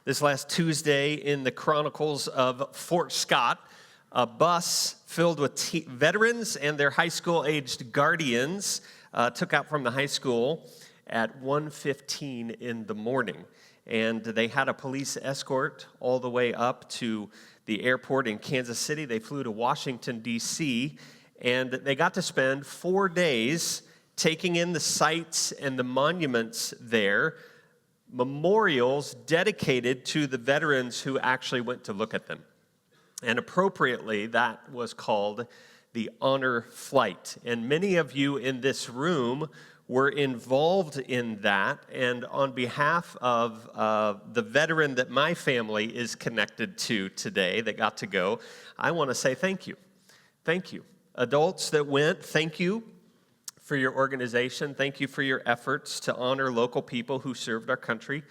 This last Tuesday in the Chronicles of Fort Scott, a bus filled with veterans and their high school-aged guardians took out from the high school at 1:15 in the morning. And they had a police escort all the way up to the airport in Kansas City. They flew to Washington, D.C., and they got to spend 4 days taking in the sights and the monuments there, memorials dedicated to the veterans who actually went to look at them. And appropriately, that was called the Honor Flight. And many of you in this room were involved in that. And on behalf of the veteran that my family is connected to today that got to go, I want to say thank you. Thank you. Adults that went, thank you for your organization. Thank you for your efforts to honor local people who served our country.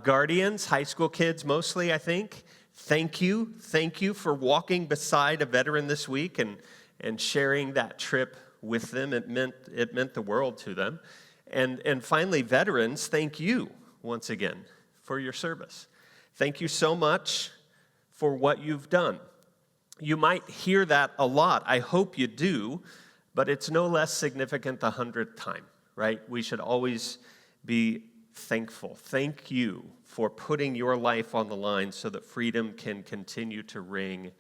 Guardians, high school kids mostly, I think. Thank you. Thank you for walking beside a veteran this week and sharing that trip with them. It meant the world to them. And finally, veterans, thank you once again for your service. Thank you so much for what you've done. You might hear that a lot. I hope you do. But it's no less significant the 100th time, right? We should always be thankful. Thank you for putting your life on the line so that freedom can continue to ring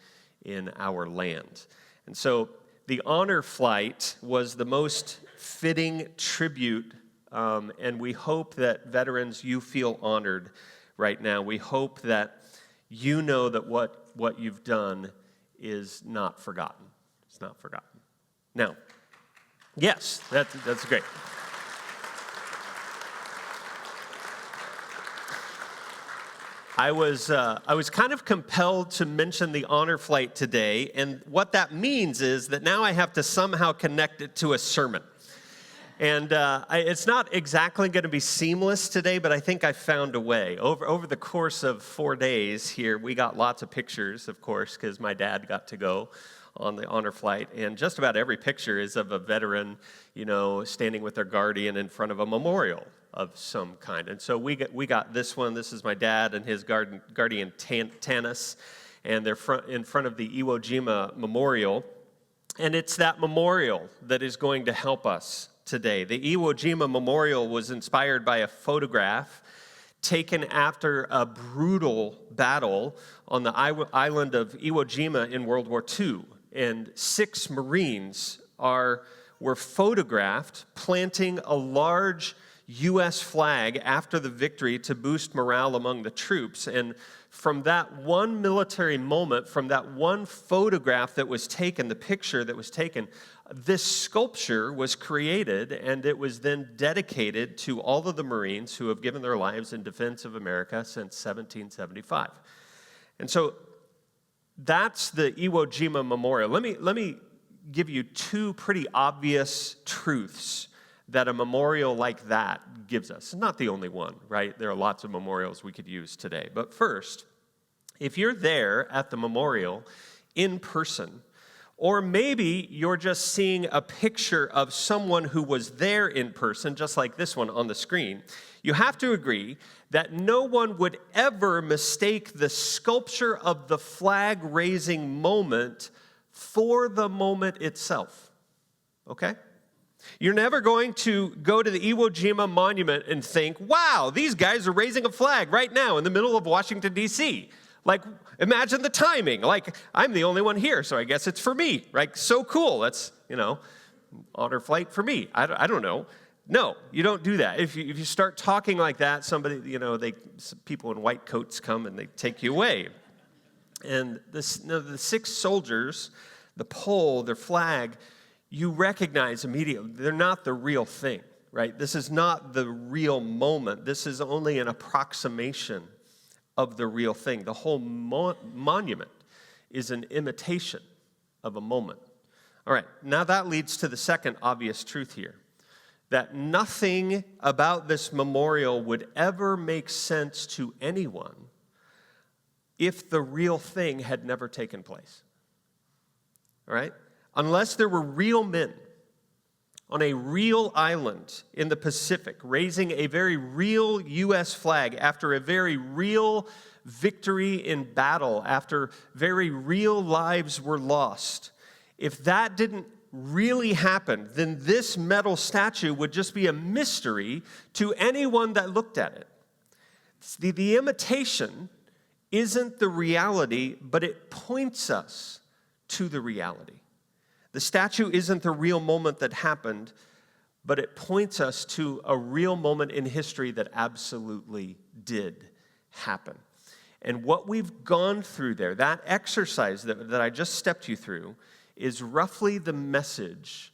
in our land. And so the Honor Flight was the most fitting tribute, and we hope that veterans, you feel honored right now. We hope that you know that what you've done is not forgotten. It's not forgotten. Now, yes, that's great. I was kind of compelled to mention the Honor Flight today, and what that means is that now I have to somehow connect it to a sermon. And it's not exactly going to be seamless today, but I think I found a way. Over the course of 4 days here, we got lots of pictures, of course, because my dad got to go on the Honor Flight, and just about every picture is of a veteran, standing with their guardian in front of a memorial of some kind. And so we got this one. This is my dad and his guardian Tanis, and they're in front of the Iwo Jima Memorial, and it's that memorial that is going to help us today. The Iwo Jima Memorial was inspired by a photograph taken after a brutal battle on the island of Iwo Jima in World War II. And 6 Marines were photographed planting a large U.S. flag after the victory to boost morale among the troops. And from that one military moment, from that one photograph that was taken, the picture that was taken, this sculpture was created, and it was then dedicated to all of the Marines who have given their lives in defense of America since 1775. And so that's the Iwo Jima Memorial. Let me give you 2 pretty obvious truths that a memorial like that gives us. It's not the only one, right? There are lots of memorials we could use today. But first, if you're there at the memorial in person, or maybe you're just seeing a picture of someone who was there in person, just like this one on the screen, you have to agree that no one would ever mistake the sculpture of the flag-raising moment for the moment itself, okay? You're never going to go to the Iwo Jima Monument and think, wow, these guys are raising a flag right now in the middle of Washington, D.C., Like, imagine the timing. Like, I'm the only one here, so I guess it's for me. Right? So cool. That's, Honor Flight for me. I don't know. No, you don't do that. If you start talking like that, somebody, people in white coats come and they take you away. And the 6 soldiers, the pole, their flag, you recognize immediately they're not the real thing, right? This is not the real moment. This is only an approximation of the real thing. The whole monument is an imitation of a moment. All right, now that leads to the second obvious truth here, that nothing about this memorial would ever make sense to anyone if the real thing had never taken place. All right? Unless there were real men on a real island in the Pacific, raising a very real U.S. flag after a very real victory in battle, after very real lives were lost. If that didn't really happen, then this metal statue would just be a mystery to anyone that looked at it. The imitation isn't the reality, but it points us to the reality. The statue isn't the real moment that happened, but it points us to a real moment in history that absolutely did happen. And what we've gone through there, that exercise that I just stepped you through, is roughly the message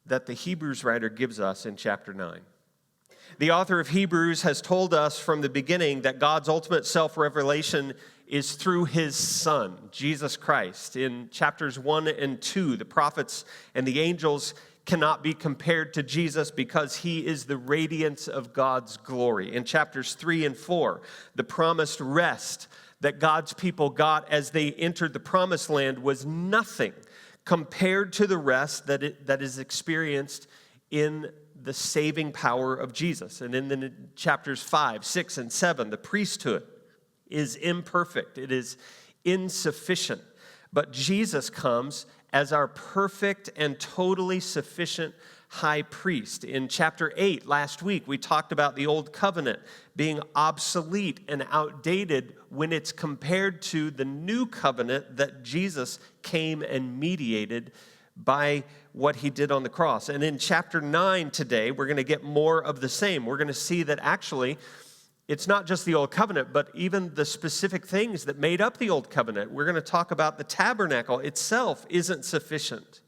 that the Hebrews writer gives us in chapter 9. The author of Hebrews has told us from the beginning that God's ultimate self-revelation is through his Son, Jesus Christ. In chapters 1 and 2, the prophets and the angels cannot be compared to Jesus because he is the radiance of God's glory. In chapters 3 and 4, the promised rest that God's people got as they entered the promised land was nothing compared to the rest that is experienced in the saving power of Jesus. And in the chapters 5, 6, and 7, the priesthood is imperfect. It is insufficient. But Jesus comes as our perfect and totally sufficient high priest. In chapter 8, last week, we talked about the old covenant being obsolete and outdated when it's compared to the new covenant that Jesus came and mediated by what he did on the cross. And in chapter 9 today, we're going to get more of the same. We're going to see that actually it's not just the old covenant, but even the specific things that made up the old covenant. We're going to talk about the tabernacle itself isn't sufficient,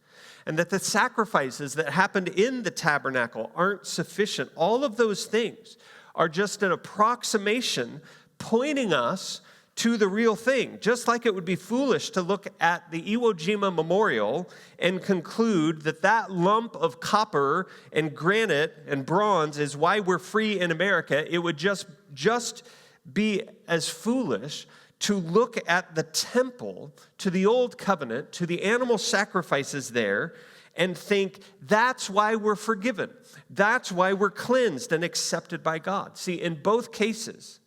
and that the sacrifices that happened in the tabernacle aren't sufficient. All of those things are just an approximation pointing us to the real thing. Just like it would be foolish to look at the Iwo Jima Memorial and conclude that that lump of copper and granite and bronze is why we're free in America. It would just be as foolish to look at the temple, to the old covenant, to the animal sacrifices there, and think that's why we're forgiven. That's why we're cleansed and accepted by God. See, in both cases,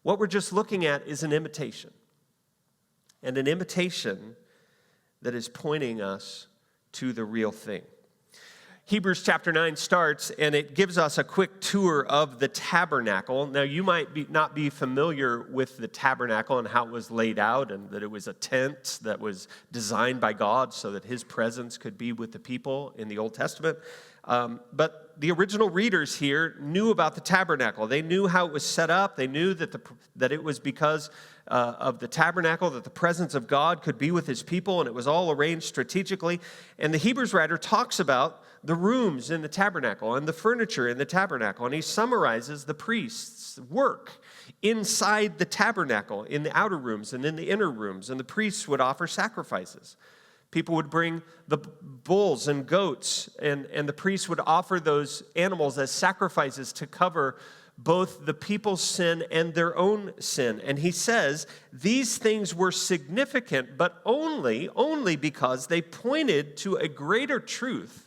what we're just looking at is an imitation. And an imitation that is pointing us to the real thing. Hebrews chapter 9 starts, and it gives us a quick tour of the tabernacle. Now, you might not be familiar with the tabernacle and how it was laid out, and that it was a tent that was designed by God so that his presence could be with the people in the Old Testament. But the original readers here knew about the tabernacle. They knew how it was set up. They knew that it was because of the tabernacle that the presence of God could be with his people, and it was all arranged strategically. And the Hebrews writer talks about the rooms in the tabernacle and the furniture in the tabernacle, and he summarizes the priest's work inside the tabernacle, in the outer rooms and in the inner rooms, and the priests would offer sacrifices. People would bring the bulls and goats, and the priests would offer those animals as sacrifices to cover both the people's sin and their own sin. And he says these things were significant, but only because they pointed to a greater truth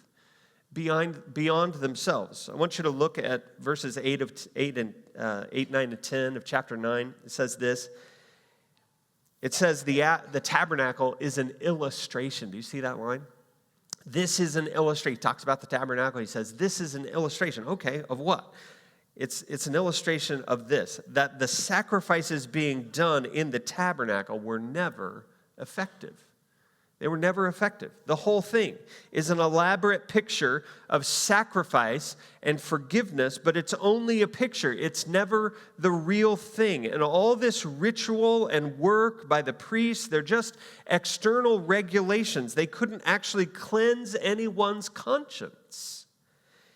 beyond themselves. I want you to look at verses 8, 9, and 10 of chapter 9. It says this. It says the tabernacle is an illustration. Do you see that line? This is an illustration. He talks about the tabernacle. He says, this is an illustration. Okay, of what? It's an illustration of this, that the sacrifices being done in the tabernacle were never effective. They were never effective. The whole thing is an elaborate picture of sacrifice and forgiveness, but it's only a picture. It's never the real thing. And all this ritual and work by the priests, they're just external regulations. They couldn't actually cleanse anyone's conscience.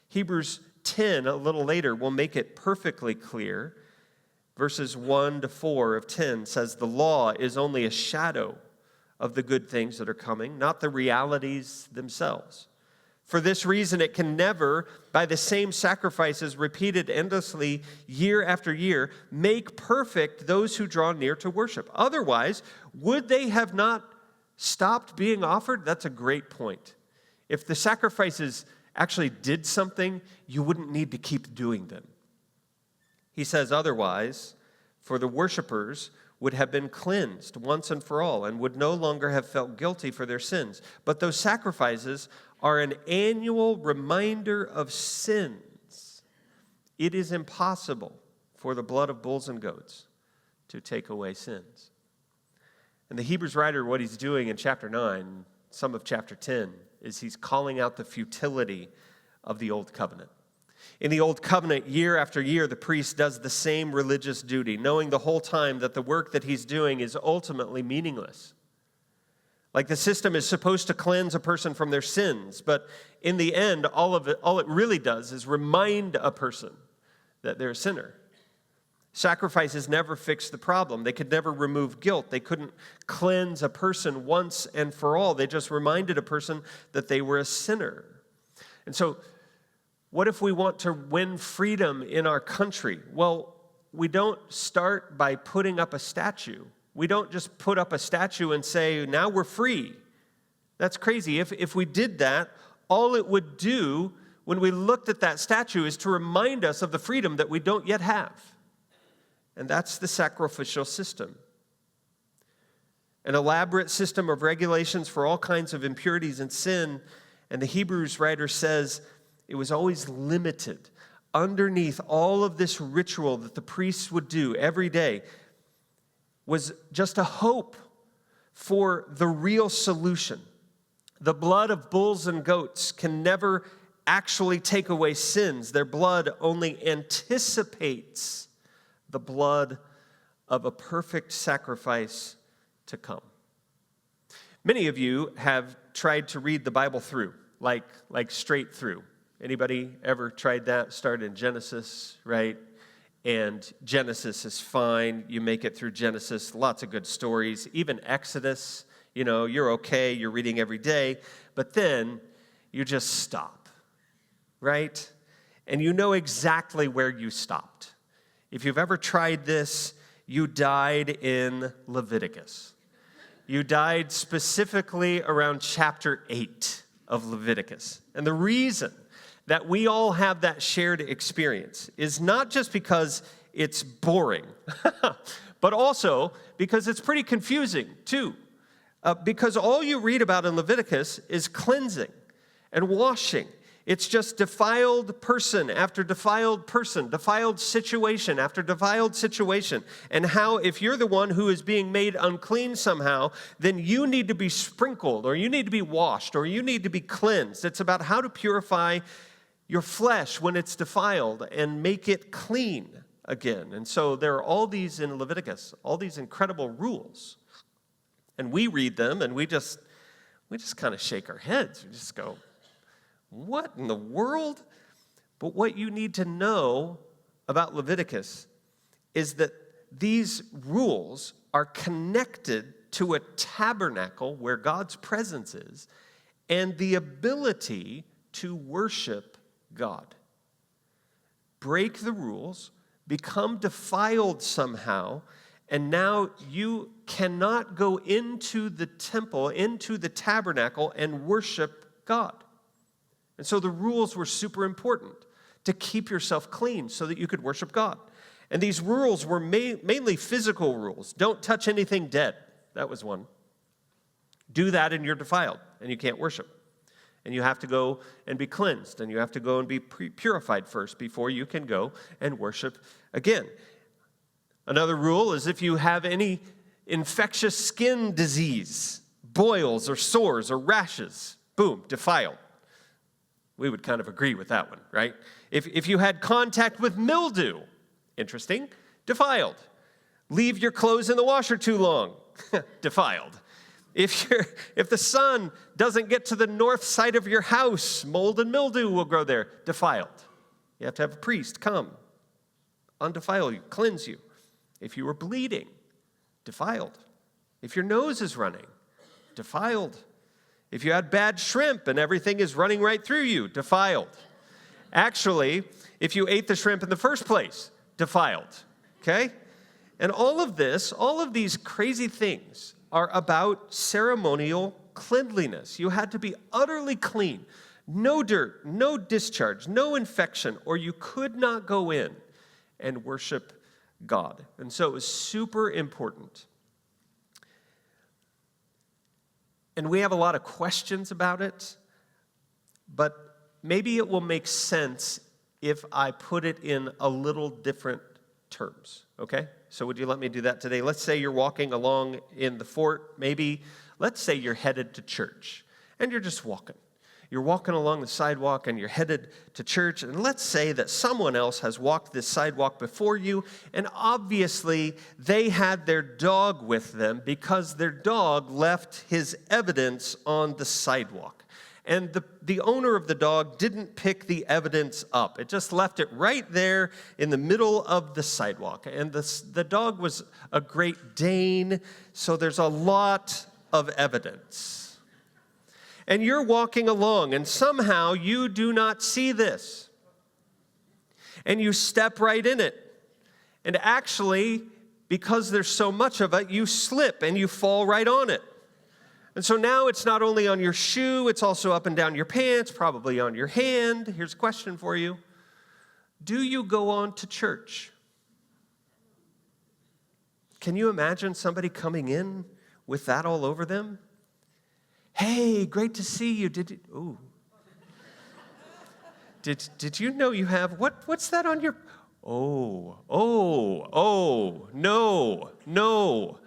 Hebrews 10, a little later, will make it perfectly clear. Verses 1 to 4 of 10 says, the law is only a shadow of the good things that are coming, not the realities themselves. For this reason, it can never, by the same sacrifices repeated endlessly year after year, make perfect those who draw near to worship. Otherwise, would they have not stopped being offered? That's a great point. If the sacrifices actually did something, you wouldn't need to keep doing them. He says otherwise, for the worshipers would have been cleansed once and for all and would no longer have felt guilty for their sins. But those sacrifices are an annual reminder of sins. It is impossible for the blood of bulls and goats to take away sins. And the Hebrews writer, what he's doing in chapter 9, some of chapter 10, is he's calling out the futility of the old covenant. In the old covenant, year after year, the priest does the same religious duty, knowing the whole time that the work that he's doing is ultimately meaningless. Like the system is supposed to cleanse a person from their sins, but in the end, all it really does is remind a person that they're a sinner. Sacrifices never fixed the problem. They could never remove guilt. They couldn't cleanse a person once and for all. They just reminded a person that they were a sinner. And so, what if we want to win freedom in our country? Well, we don't start by putting up a statue. We don't just put up a statue and say, now we're free. That's crazy. If we did that, all it would do when we looked at that statue is to remind us of the freedom that we don't yet have. And that's the sacrificial system. An elaborate system of regulations for all kinds of impurities and sin. And the Hebrews writer says it was always limited. Underneath all of this ritual that the priests would do every day was just a hope for the real solution. The blood of bulls and goats can never actually take away sins. Their blood only anticipates the blood of a perfect sacrifice to come. Many of you have tried to read the Bible through, like straight through. Anybody ever tried that? Start in Genesis, right? And Genesis is fine. You make it through Genesis. Lots of good stories. Even Exodus, you're okay. You're reading every day. But then you just stop, right? And you know exactly where you stopped. If you've ever tried this, you died in Leviticus. You died specifically around chapter 8 of Leviticus. And the reason that we all have that shared experience is not just because it's boring, but also because it's pretty confusing too. Because all you read about in Leviticus is cleansing and washing. It's just defiled person after defiled person, defiled situation after defiled situation. And how if you're the one who is being made unclean somehow, then you need to be sprinkled, or you need to be washed, or you need to be cleansed. It's about how to purify your flesh when it's defiled and make it clean again. And so there are all these in Leviticus, all these incredible rules. And we read them and we just kind of shake our heads. We just go, what in the world? But what you need to know about Leviticus is that these rules are connected to a tabernacle where God's presence is and the ability to worship God. Break the rules, become defiled somehow, and now you cannot go into the temple, into the tabernacle, and worship God. And so the rules were super important to keep yourself clean so that you could worship God. And these rules were mainly physical rules. Don't touch anything dead. That was one. Do that and you're defiled and you can't worship. And you have to go and be cleansed, and you have to go and be purified first before you can go and worship again. Another rule is if you have any infectious skin disease, boils or sores or rashes, boom, defiled. We would kind of agree with that one, right? If you had contact with mildew, interesting, defiled. Leave your clothes in the washer too long, defiled. If the sun doesn't get to the north side of your house, mold and mildew will grow there, defiled. You have to have a priest come, undefile you, cleanse you. If you were bleeding, defiled. If your nose is running, defiled. If you had bad shrimp and everything is running right through you, defiled. Actually, if you ate the shrimp in the first place, defiled. Okay? And all of these crazy things are about ceremonial cleanliness. You had to be utterly clean. No dirt, no discharge, no infection, or you could not go in and worship God. And so it was super important. And we have a lot of questions about it, but maybe it will make sense if I put it in a little different terms, okay? So would you let me do that today? Let's say you're walking along in the fort. Maybe, let's say you're headed to church, and you're just walking. You're walking along the sidewalk, and you're headed to church, and let's say that someone else has walked this sidewalk before you, and obviously they had their dog with them because their dog left his evidence on the sidewalk. And the owner of the dog didn't pick the evidence up. It just left it right there in the middle of the sidewalk. And the dog was a Great Dane, so there's a lot of evidence. And you're walking along, and somehow you do not see this. And you step right in it. And actually, because there's so much of it, you slip and you fall right on it. And so now it's not only on your shoe, it's also up and down your pants, probably on your hand. Here's a question for you. Do you go on to church? Can you imagine somebody coming in with that all over them? Hey, great to see you. Did you know you have, what's that on your, no.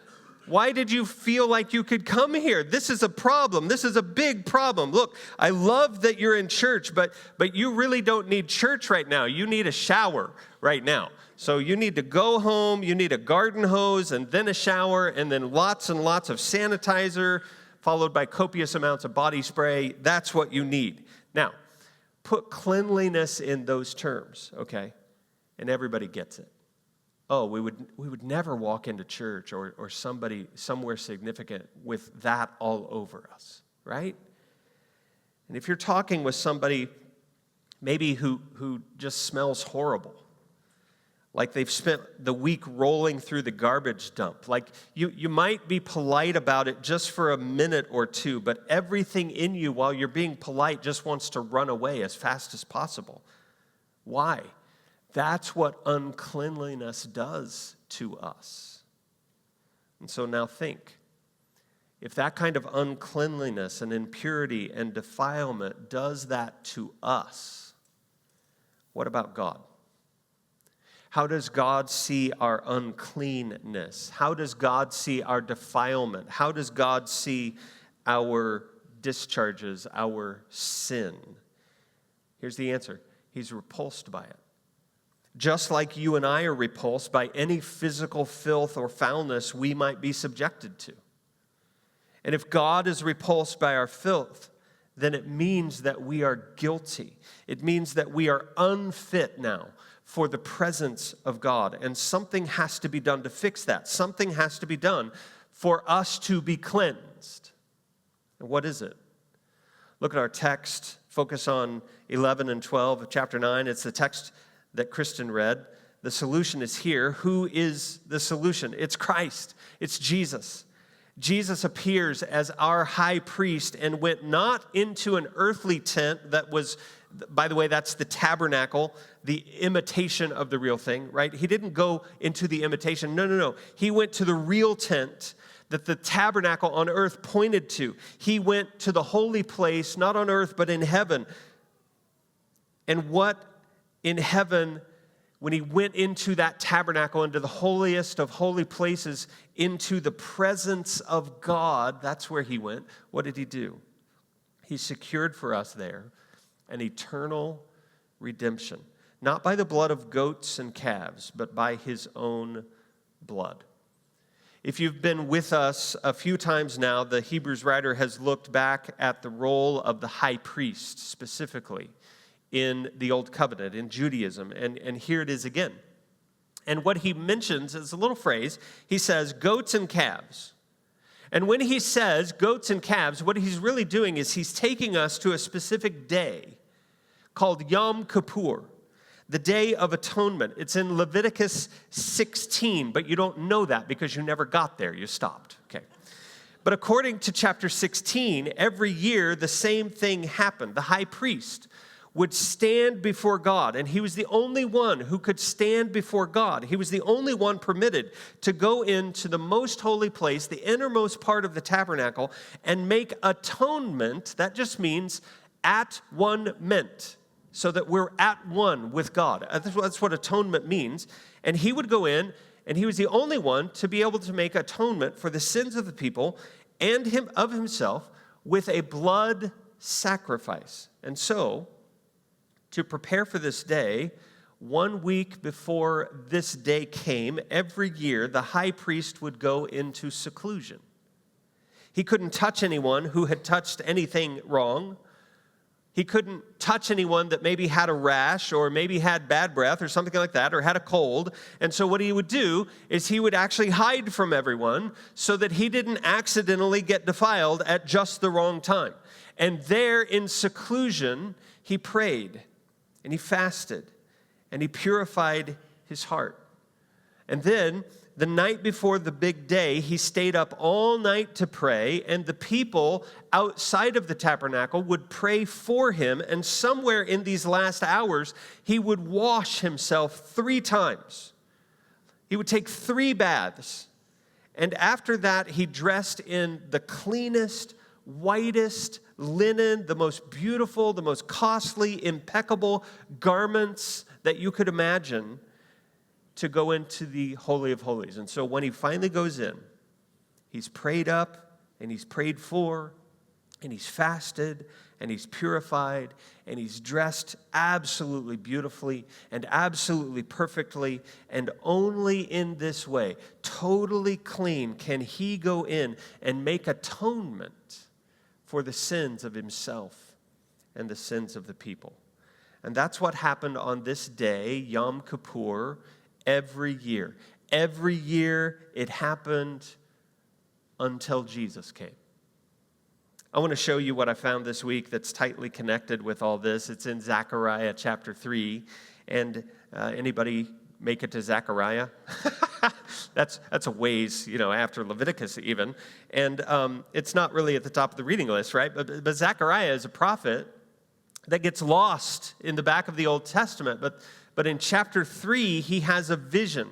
Why did you feel like you could come here? This is a problem. This is a big problem. Look, I love that you're in church, but you really don't need church right now. You need a shower right now. So you need to go home, you need a garden hose, and then a shower, and then lots and lots of sanitizer, followed by copious amounts of body spray. That's what you need. Now, put cleanliness in those terms, okay? And everybody gets it. Oh, we would never walk into church or somebody somewhere significant with that all over us, right? And if you're talking with somebody maybe who just smells horrible, like they've spent the week rolling through the garbage dump, like you might be polite about it just for a minute or two, but everything in you while you're being polite just wants to run away as fast as possible. Why? That's what uncleanliness does to us. And so now think, if that kind of uncleanliness and impurity and defilement does that to us, what about God? How does God see our uncleanness? How does God see our defilement? How does God see our discharges, our sin? Here's the answer. He's repulsed by it. Just like you and I are repulsed by any physical filth or foulness we might be subjected to. And if God is repulsed by our filth, then it means that we are guilty. It means that we are unfit now for the presence of God. And something has to be done to fix that. Something has to be done for us to be cleansed. And what is it? Look at our text. Focus on 11 and 12 of chapter 9. It's the text that Kristen read. The solution is here. Who is the solution? It's Christ. It's Jesus. Jesus appears as our high priest and went not into an earthly tent that was, by the way, that's the tabernacle, the imitation of the real thing, right? He didn't go into the imitation. No. He went to the real tent that the tabernacle on earth pointed to. He went to the holy place, not on earth, but in heaven. And what in heaven, when he went into that tabernacle, into the holiest of holy places, into the presence of God, that's where he went. What did he do? He secured for us there an eternal redemption, not by the blood of goats and calves, but by his own blood. If you've been with us a few times now, the Hebrews writer has looked back at the role of the high priest specifically in the Old Covenant, in Judaism, and here it is again. And what he mentions is a little phrase. He says, goats and calves. And when he says goats and calves, what he's really doing is he's taking us to a specific day called Yom Kippur, the Day of Atonement. It's in Leviticus 16, but you don't know that because you never got there. You stopped, okay? But according to chapter 16, every year the same thing happened. The high priest would stand before God, and he was the only one who could stand before God. He was the only one permitted to go into the most holy place, the innermost part of the tabernacle, and make atonement. That just means at one meant, so that we're at one with God. That's what atonement means. And he would go in, and he was the only one to be able to make atonement for the sins of the people and of himself with a blood sacrifice. And so, to prepare for this day, 1 week before this day came, every year the high priest would go into seclusion. He couldn't touch anyone who had touched anything wrong. He couldn't touch anyone that maybe had a rash or maybe had bad breath or something like that or had a cold. And so what he would do is he would actually hide from everyone so that he didn't accidentally get defiled at just the wrong time. And there in seclusion, he prayed and he fasted and he purified his heart. And then the night before the big day, he stayed up all night to pray, and the people outside of the tabernacle would pray for him, and somewhere in these last hours, he would wash himself 3 times. He would take 3 baths, and after that, he dressed in the cleanest, whitest linen, the most beautiful, the most costly, impeccable garments that you could imagine, to go into the Holy of Holies. And so when he finally goes in, he's prayed up and he's prayed for and he's fasted and he's purified and he's dressed absolutely beautifully and absolutely perfectly, and only in this way, totally clean, can he go in and make atonement for the sins of himself and the sins of the people. And that's what happened on this day, Yom Kippur, every year. Every year it happened until Jesus came. I want to show you what I found this week that's tightly connected with all this. It's in Zechariah chapter 3. And anybody make it to Zechariah? That's a ways, after Leviticus even. And it's not really at the top of the reading list, right? But Zechariah is a prophet that gets lost in the back of the Old Testament. But in chapter 3, he has a vision.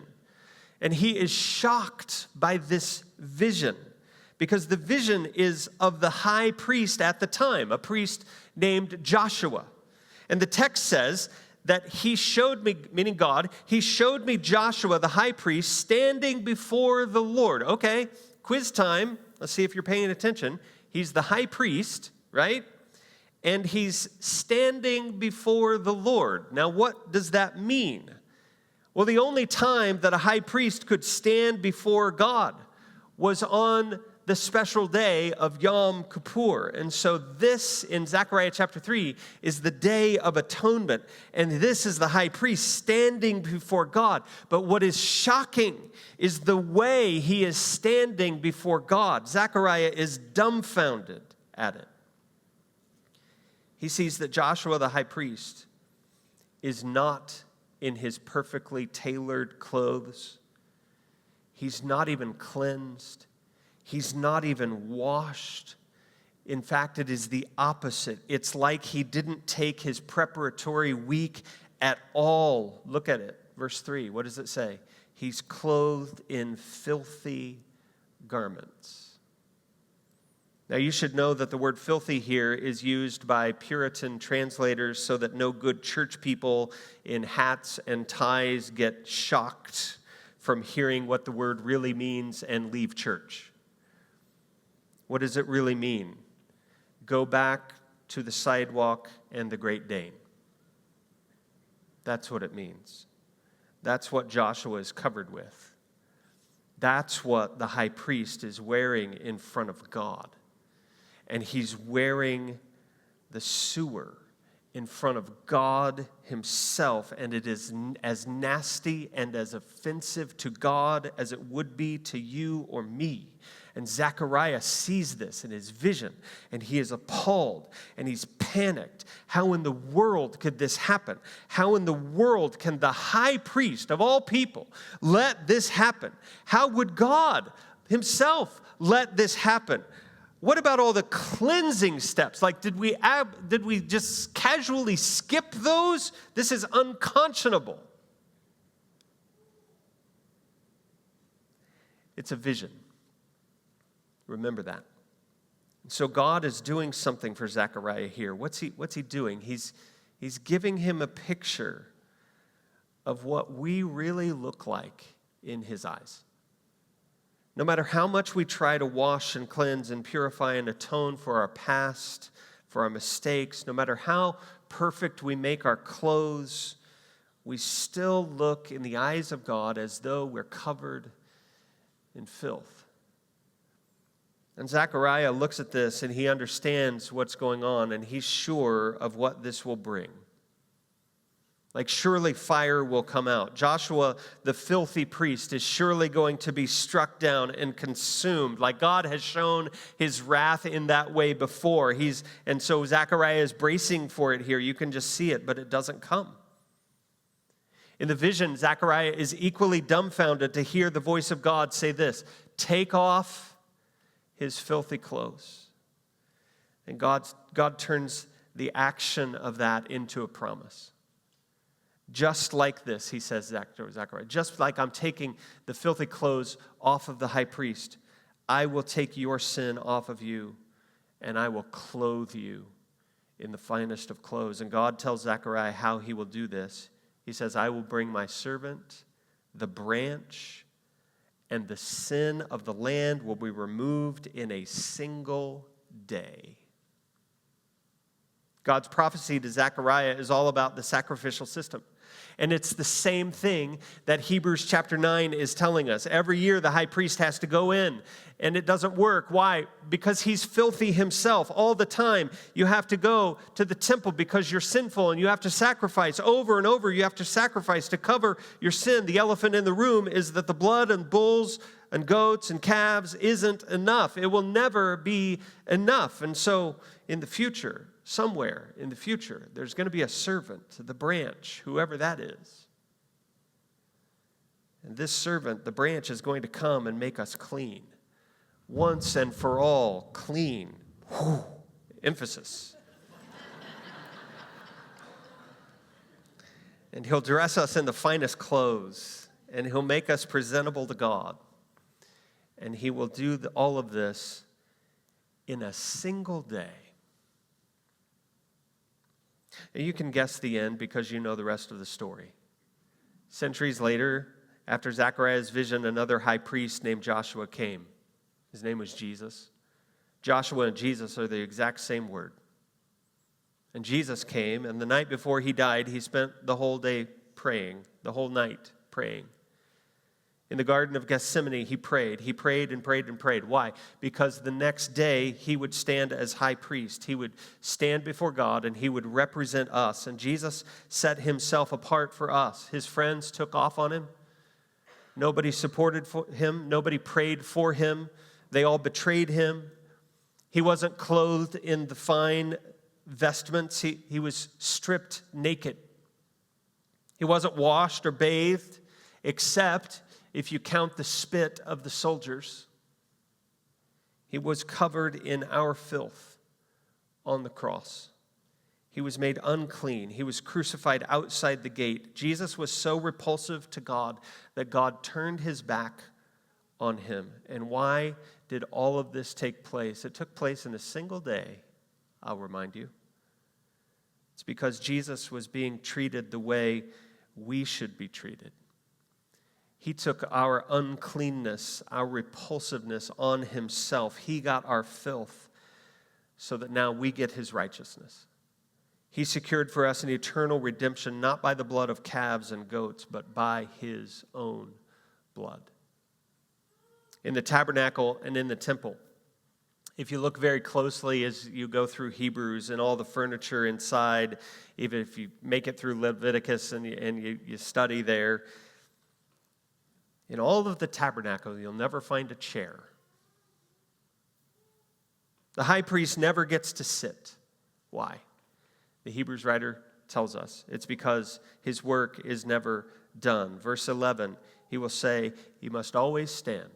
And he is shocked by this vision, because the vision is of the high priest at the time, a priest named Joshua. And the text says that he showed me, meaning God, he showed me Joshua, the high priest, standing before the Lord. Okay, quiz time. Let's see if you're paying attention. He's the high priest, right? And he's standing before the Lord. Now, what does that mean? Well, the only time that a high priest could stand before God was on the special day of Yom Kippur. And so this, in Zechariah chapter 3, is the Day of Atonement. And this is the high priest standing before God. But what is shocking is the way he is standing before God. Zechariah is dumbfounded at it. He sees that Joshua, the high priest, is not in his perfectly tailored clothes. He's not even cleansed. He's not even washed. In fact, it is the opposite. It's like he didn't take his preparatory week at all. Look at it. Verse 3. What does it say? He's clothed in filthy garments. Now, you should know that the word filthy here is used by Puritan translators so that no good church people in hats and ties get shocked from hearing what the word really means and leave church. What does it really mean? Go back to the sidewalk and the Great Dane. That's what it means. That's what Joshua is covered with. That's what the high priest is wearing in front of God. And he's wearing the sewer in front of God himself, and it is as nasty and as offensive to God as it would be to you or me. And Zechariah sees this in his vision, and he is appalled, and he's panicked. How in the world could this happen? How in the world can the high priest of all people let this happen? How would God himself let this happen. What about all the cleansing steps? Like, did we just casually skip those? This is unconscionable. It's a vision. Remember that. So God is doing something for Zechariah here. What's he doing? He's giving him a picture of what we really look like in his eyes. No matter how much we try to wash and cleanse and purify and atone for our past, for our mistakes, no matter how perfect we make our clothes, we still look in the eyes of God as though we're covered in filth. And Zechariah looks at this and he understands what's going on and he's sure of what this will bring. Like, surely fire will come out. Joshua, the filthy priest, is surely going to be struck down and consumed. Like, God has shown his wrath in that way before. And so Zechariah is bracing for it here. You can just see it, but it doesn't come. In the vision, Zechariah is equally dumbfounded to hear the voice of God say this: take off his filthy clothes. And God turns the action of that into a promise. Just like this, he says, Zechariah, just like I'm taking the filthy clothes off of the high priest, I will take your sin off of you, and I will clothe you in the finest of clothes. And God tells Zechariah how he will do this. He says, I will bring my servant, the branch, and the sin of the land will be removed in a single day. God's prophecy to Zechariah is all about the sacrificial system. And it's the same thing that Hebrews chapter 9 is telling us. Every year the high priest has to go in, and it doesn't work. Why? Because he's filthy himself all the time. You have to go to the temple because you're sinful, and you have to sacrifice over and over. You have to sacrifice to cover your sin. The elephant in the room is that the blood and bulls and goats and calves isn't enough. It will never be enough. And so in the future, somewhere in the future, there's going to be a servant, the branch, whoever that is. And this servant, the branch, is going to come and make us clean. Once and for all, clean. Whew. Emphasis. And he'll dress us in the finest clothes, and he'll make us presentable to God. And he will do all of this in a single day. You can guess the end because you know the rest of the story. Centuries later, after Zechariah's vision, another high priest named Joshua came. His name was Jesus. Joshua and Jesus are the exact same word. And Jesus came, and the night before he died, he spent the whole day praying, the whole night praying. In the Garden of Gethsemane, he prayed and prayed and prayed. Why? Because the next day, he would stand as high priest. He would stand before God, and he would represent us. And Jesus set himself apart for us. His friends took off on him. Nobody supported him. Nobody prayed for him. They all betrayed him. He wasn't clothed in the fine vestments. He was stripped naked. He wasn't washed or bathed, except if you count the spit of the soldiers. He was covered in our filth on the cross. He was made unclean. He was crucified outside the gate. Jesus was so repulsive to God that God turned his back on him. And why did all of this take place? It took place in a single day, I'll remind you. It's because Jesus was being treated the way we should be treated. He took our uncleanness, our repulsiveness on himself. He got our filth so that now we get his righteousness. He secured for us an eternal redemption, not by the blood of calves and goats, but by his own blood. In the tabernacle and in the temple, if you look very closely as you go through Hebrews and all the furniture inside, even if you make it through Leviticus and you study there, in all of the tabernacle, you'll never find a chair. The high priest never gets to sit. Why? The Hebrews writer tells us it's because his work is never done. Verse 11, he will say, you must always stand.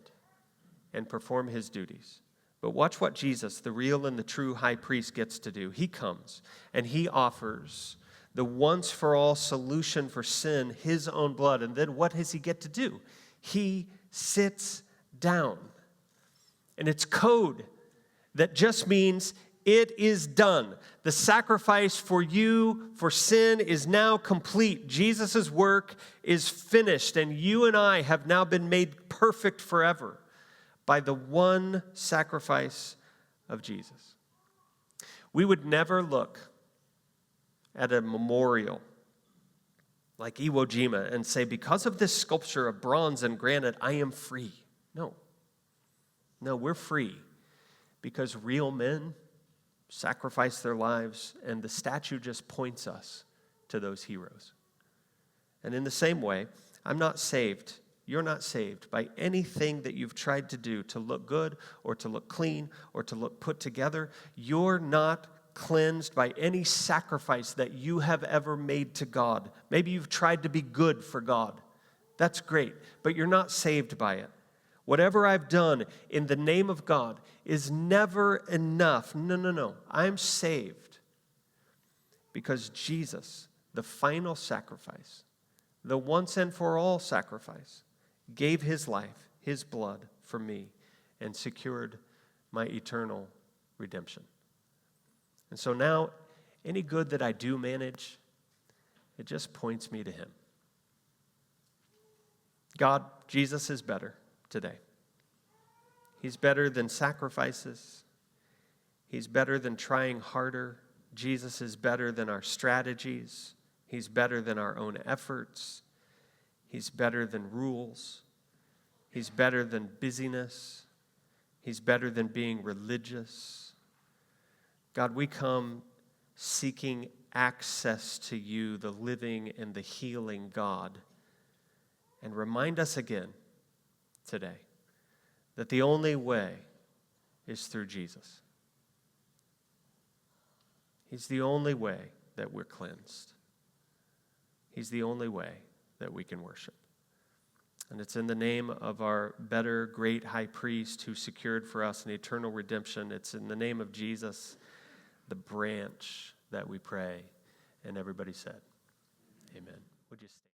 and perform his duties. But watch what Jesus, the real and the true high priest, gets to do. He comes and he offers the once-for-all solution for sin, his own blood. And then what does he get to do? He sits down. And it's code that just means it is done. The sacrifice for you, for sin, is now complete. Jesus' work is finished, and you and I have now been made perfect forever by the one sacrifice of Jesus. We would never look at a memorial like Iwo Jima and say, because of this sculpture of bronze and granite, I am free. No, we're free because real men sacrificed their lives, and the statue just points us to those heroes. And in the same way, I'm not saved. You're not saved by anything that you've tried to do to look good or to look clean or to look put together. You're not cleansed by any sacrifice that you have ever made to God. Maybe you've tried to be good for God. That's great, but you're not saved by it. Whatever I've done in the name of God is never enough. No. I'm saved because Jesus, the final sacrifice, the once and for all sacrifice, gave his life, his blood for me, and secured my eternal redemption. And so now, any good that I do manage, it just points me to him. God, Jesus is better today. He's better than sacrifices. He's better than trying harder. Jesus is better than our strategies. He's better than our own efforts. He's better than rules. He's better than busyness. He's better than being religious. God, we come seeking access to you, the living and the healing God. And remind us again today that the only way is through Jesus. He's the only way that we're cleansed. He's the only way that we can worship. And it's in the name of our better, great high priest who secured for us an eternal redemption. It's in the name of Jesus, the branch, that we pray. And everybody said, amen. Would you stand?